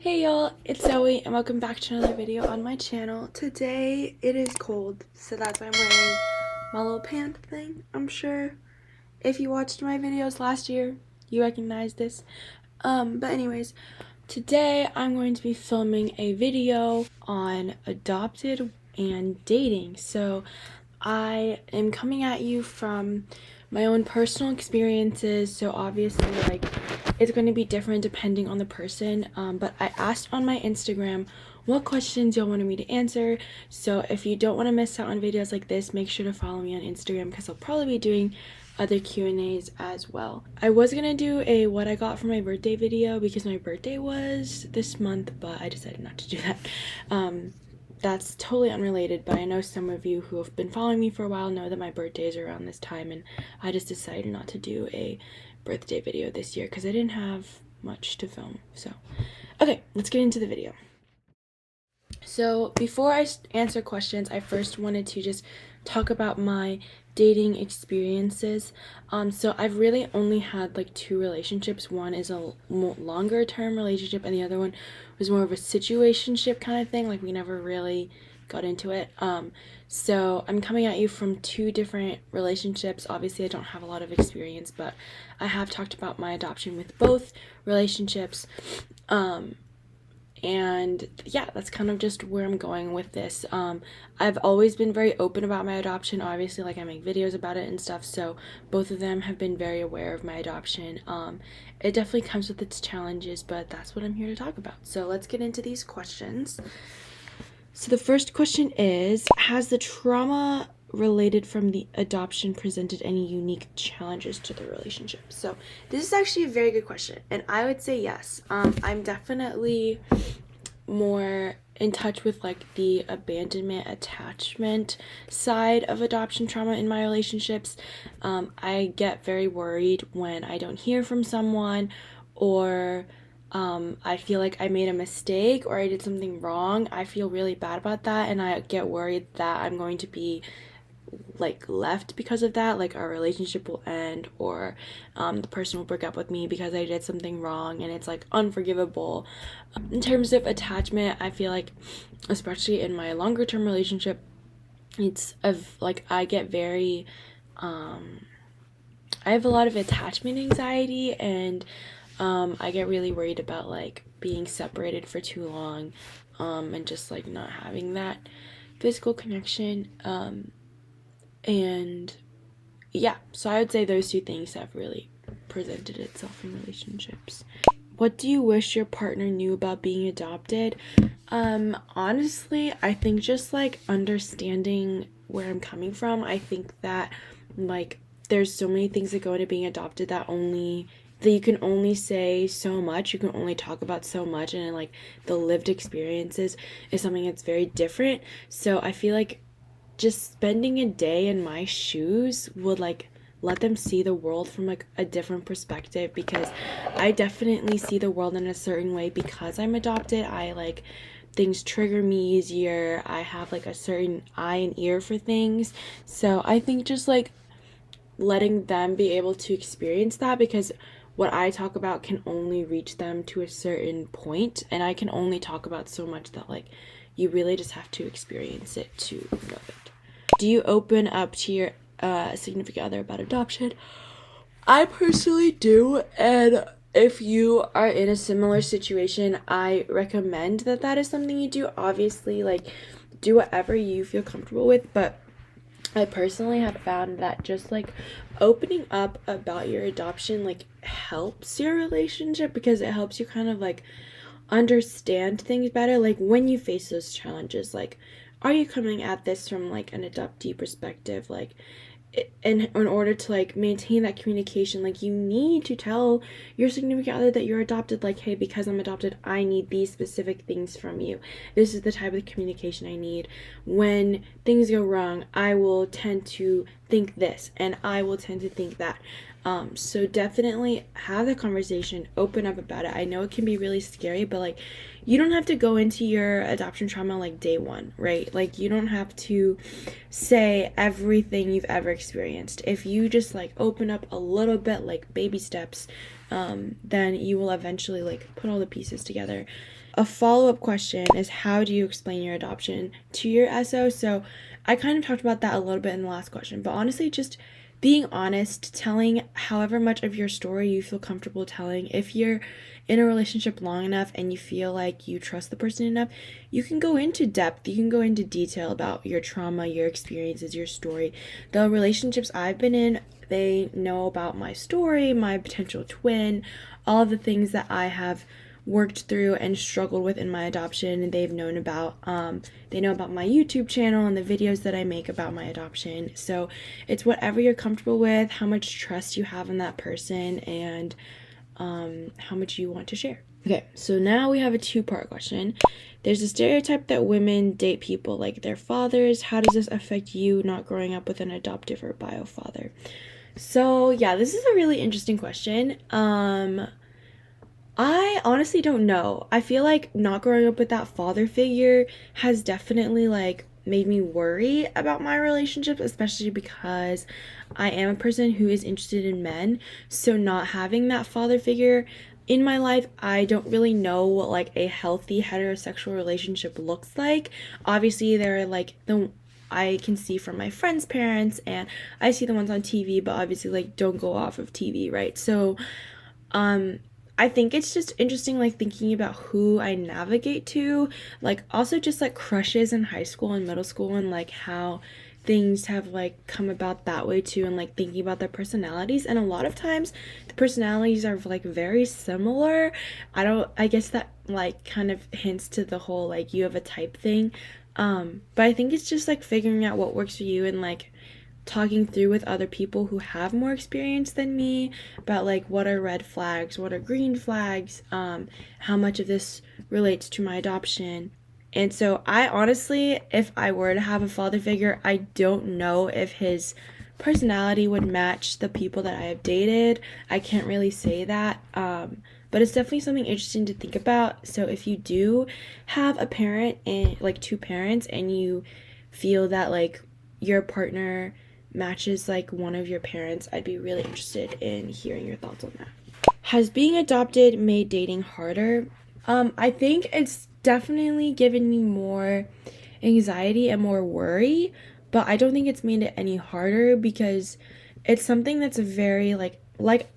Hey y'all, it's Zoe and welcome back to another video on my channel. Today it is cold, so that's why I'm wearing my little pant thing. I'm sure if you watched my videos last year, you recognize this. But anyways, today I'm going to be filming a video on adopted and dating. So I am coming at you from my own personal experiences, so obviously it's going to be different depending on the person, but I asked on my Instagram what questions y'all wanted me to answer, so if you don't want to miss out on videos like this, make sure to follow me on Instagram because I'll probably be doing other Q&As as well. I was gonna do a what I got for my birthday video because my birthday was this month, but I decided not to do that. That's totally unrelated, but I know some of you who have been following me for a while know that my birthday is around this time, and I just decided not to do a birthday video this year because I didn't have much to film. So, okay, let's get into the video. So before I answer questions, I first wanted to just talk about my dating experiences. So I've really only had like two relationships. One is a longer term relationship and the other one was more of a situationship kind of thing. Like we never really got into it. So I'm coming at you from two different relationships. Obviously I don't have a lot of experience, but I have talked about my adoption with both relationships. And yeah, that's kind of just where I'm going with this. I've always been very open about my adoption. Obviously, like I make videos about it and stuff, so both of them have been very aware of my adoption. It definitely comes with its challenges, but that's what I'm here to talk about. So let's get into these questions. So the first question is, has the trauma related from the adoption presented any unique challenges to the relationship? So this is actually a very good question, and I would say yes. I'm definitely more in touch with like the abandonment attachment side of adoption trauma in my relationships. I get very worried when I don't hear from someone, or I feel like I made a mistake or I did something wrong. I feel really bad about that, and I get worried that I'm going to be like left because of that, like our relationship will end, or the person will break up with me because I did something wrong, and it's like unforgivable. In terms of attachment, I feel like especially in my longer term relationship, it's of like I get very I have a lot of attachment anxiety, and I get really worried about like being separated for too long, and just like not having that physical connection. And yeah, so I would say those two things have really presented itself in relationships. What do you wish your partner knew about being adopted? Honestly, I think just like understanding where I'm coming from. I think that like there's so many things that go into being adopted that you can only say so much, you can only talk about so much, and like the lived experiences is something that's very different. So I feel like just spending a day in my shoes would like let them see the world from like a different perspective, because I definitely see the world in a certain way because I'm adopted. I like things trigger me easier. I have like a certain eye and ear for things. So I think just like letting them be able to experience that, because what I talk about can only reach them to a certain point, and I can only talk about so much that like you really just have to experience it to know it. Do you open up to your significant other about adoption? I personally do, and if you are in a similar situation, I recommend that that is something you do. Obviously, like, do whatever you feel comfortable with, but I personally have found that just like opening up about your adoption like helps your relationship, because it helps you kind of like understand things better. Like when you face those challenges, like are you coming at this from like an adoptee perspective? Like in order to like maintain that communication, like you need to tell your significant other that you're adopted, like, hey, because I'm adopted, I need these specific things from you. This is the type of communication I need. When things go wrong, I will tend to think this and I will tend to think that. So definitely have the conversation, open up about it. I know it can be really scary, but like you don't have to go into your adoption trauma like day one, right? Like you don't have to say everything you've ever experienced. If you just like open up a little bit, like baby steps, then you will eventually like put all the pieces together A follow-up question is, how do you explain your adoption to your SO? So I kind of talked about that a little bit in the last question, but honestly, just being honest, telling however much of your story you feel comfortable telling. If you're in a relationship long enough and you feel like you trust the person enough, you can go into depth, you can go into detail about your trauma, your experiences, your story. The relationships I've been in, they know about my story, my potential twin, all of the things that I have worked through and struggled with in my adoption, and they've known about they know about my YouTube channel and the videos that I make about my adoption. So it's whatever you're comfortable with, how much trust you have in that person, and how much you want to share. Okay, so now we have a two-part question. There's a stereotype that women date people like their fathers. How does this affect you not growing up with an adoptive or bio father? So yeah, this is a really interesting question. I honestly don't know. I feel like not growing up with that father figure has definitely like made me worry about my relationships, especially because I am a person who is interested in men. So not having that father figure in my life, I don't really know what like a healthy heterosexual relationship looks like. Obviously, there are like the I can see from my friends' parents, and I see the ones on TV, but obviously like don't go off of TV, right? So um I think it's just interesting, like thinking about who I navigate to, like also just like crushes in high school and middle school, and like how things have like come about that way too, and like thinking about their personalities. And a lot of times the personalities are like very similar. I guess that like kind of hints to the whole like you have a type thing. But I think it's just like figuring out what works for you, and like talking through with other people who have more experience than me about like what are red flags, what are green flags, how much of this relates to my adoption. And so I honestly, if I were to have a father figure, I don't know if his personality would match the people that I have dated. I can't really say that. But it's definitely something interesting to think about. So if you do have a parent and like two parents, and you feel that like your partner matches like one of your parents, I'd be really interested in hearing your thoughts on that. Has being adopted made dating harder? I think it's definitely given me more anxiety and more worry, but I don't think it's made it any harder, because it's something that's very like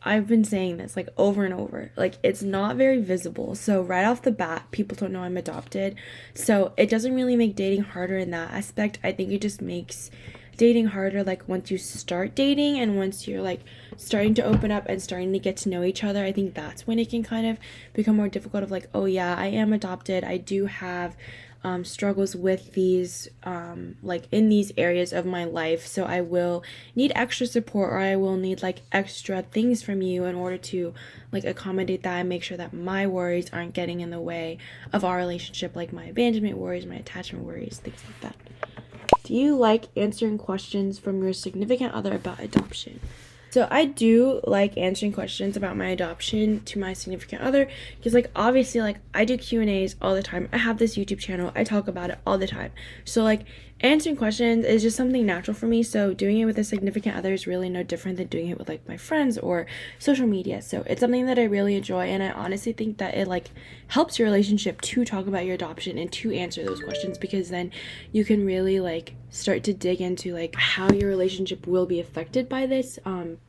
I've been saying this like over and over. Like it's not very visible. So right off the bat, people don't know I'm adopted. So it doesn't really make dating harder in that aspect. I think it just makes dating harder like once you start dating, and once you're like starting to open up and starting to get to know each other. I think that's when it can kind of become more difficult of like, oh yeah, I am adopted, I do have struggles with these like in these areas of my life, so I will need extra support, or I will need like extra things from you in order to like accommodate that and make sure that my worries aren't getting in the way of our relationship, like my abandonment worries, my attachment worries, things like that. Do you like answering questions from your significant other about adoption? So I do like answering questions about my adoption to my significant other, because like obviously like I do Q&As all the time. I have this YouTube channel. I talk about it all the time. So like answering questions is just something natural for me. So doing it with a significant other is really no different than doing it with like my friends or social media. So it's something that I really enjoy, and I honestly think that it like helps your relationship to talk about your adoption and to answer those questions, because then you can really like start to dig into like how your relationship will be affected by this,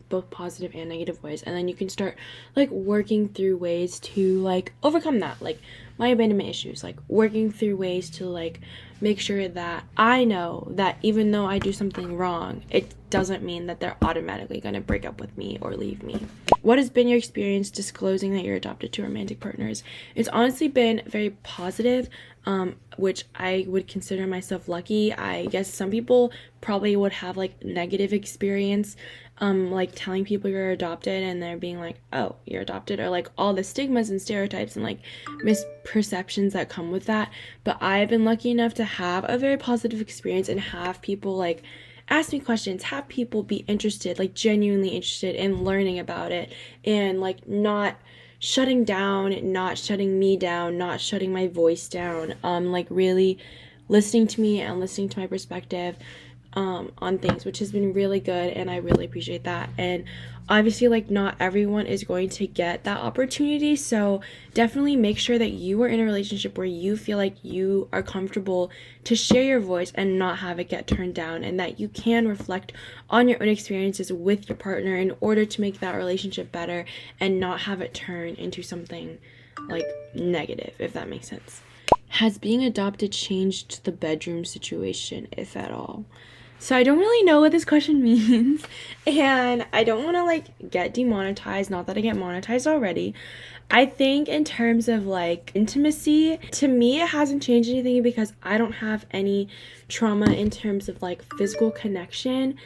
both positive and negative ways, and then you can start like working through ways to like overcome that, like my abandonment issues, like working through ways to like make sure that I know that even though I do something wrong, it doesn't mean that they're automatically going to break up with me or leave me. What has been your experience disclosing that you're adopted to romantic partners? It's honestly been very positive, which I would consider myself lucky. I guess some people probably would have like negative experience, like telling people you're adopted and they're being like, oh, you're adopted, or like all the stigmas and stereotypes and like misperceptions that come with that. But I've been lucky enough to have a very positive experience and have people like ask me questions, have people be interested, like genuinely interested in learning about it, and like not shutting down, not shutting me down, not shutting my voice down, like really listening to me and listening to my perspective. on things, which has been really good, and I really appreciate that. And obviously, like, not everyone is going to get that opportunity, so definitely make sure that you are in a relationship where you feel like you are comfortable to share your voice and not have it get turned down, and that you can reflect on your own experiences with your partner in order to make that relationship better and not have it turn into something like negative, if that makes sense. Has being adopted changed the bedroom situation, if at all? So I don't really know what this question means, and I don't want to like get demonetized, not that I get monetized already. I think in terms of like intimacy, to me it hasn't changed anything because I don't have any trauma in terms of like physical connection.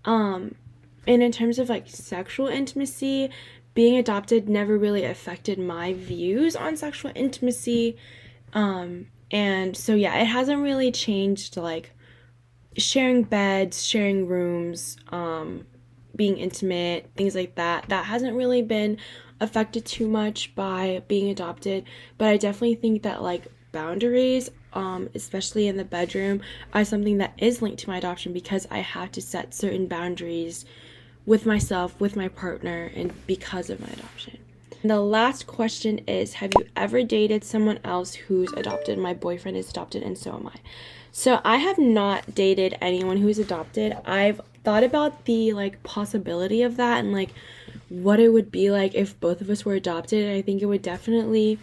And in terms of like sexual intimacy, being adopted never really affected my views on sexual intimacy. And so yeah, it hasn't really changed like sharing beds, sharing rooms, being intimate, things like that. That hasn't really been affected too much by being adopted, but I definitely think that like boundaries, especially in the bedroom, are something that is linked to my adoption because I have to set certain boundaries with myself, with my partner, and because of my adoption. And the last question is, have you ever dated someone else who's adopted? My boyfriend is adopted and so am I. So I have not dated anyone who's adopted. I've thought about the like possibility of that and like what it would be like if both of us were adopted. And I think it would definitely,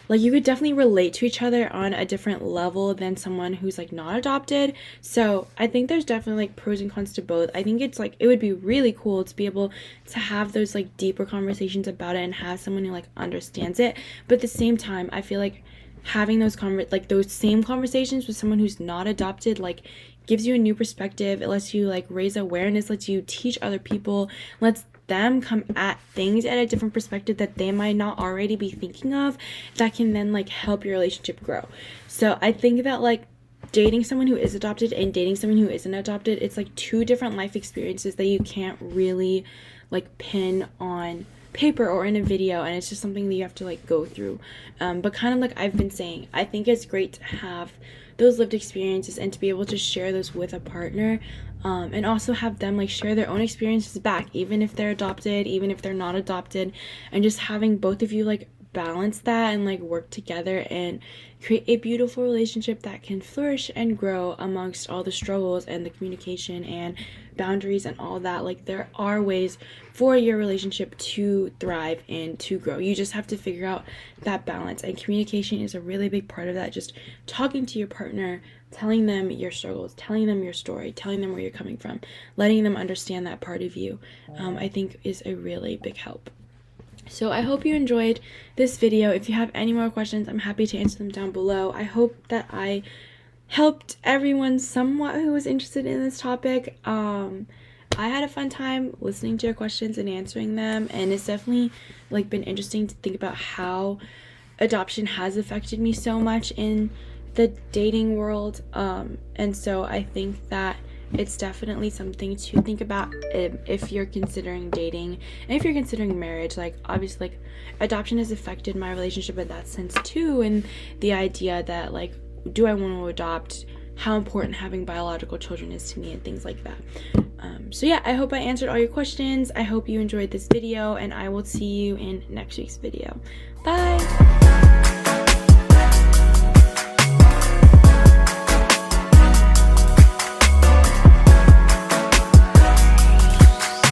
like, you could definitely relate to each other on a different level than someone who's like not adopted. So I think there's definitely like pros and cons to both. I think it's like it would be really cool to be able to have those like deeper conversations about it and have someone who like understands it. But at the same time, I feel like having those those same conversations with someone who's not adopted like gives you a new perspective. It lets you like raise awareness, lets you teach other people, lets them come at things at a different perspective that they might not already be thinking of, that can then like help your relationship grow. So I think that like dating someone who is adopted and dating someone who isn't adopted, it's like two different life experiences that you can't really like pin on paper or in a video, and it's just something that you have to like go through. But kind of like I've been saying, I think it's great to have those lived experiences and to be able to share those with a partner, and also have them like share their own experiences back, even if they're adopted, even if they're not adopted, and just having both of you like balance that and like work together and create a beautiful relationship that can flourish and grow amongst all the struggles and the communication and boundaries and all that. Like, there are ways for your relationship to thrive and to grow. You just have to figure out that balance, and communication is a really big part of that. Just talking to your partner, telling them your struggles, telling them your story, telling them where you're coming from, letting them understand that part of you, I think is a really big help. So I hope you enjoyed this video. If you have any more questions, I'm happy to answer them down below. I hope that I helped everyone somewhat who was interested in this topic. I had a fun time listening to your questions and answering them, and it's definitely like been interesting to think about how adoption has affected me so much in the dating world. And so I think that it's definitely something to think about if you're considering dating and if you're considering marriage. Like, obviously, like, adoption has affected my relationship in that sense too, and the idea that like, do I want to adopt, how important having biological children is to me, and things like that. So yeah, I hope I answered all your questions. I hope you enjoyed this video, and I will see you in next week's video. Bye!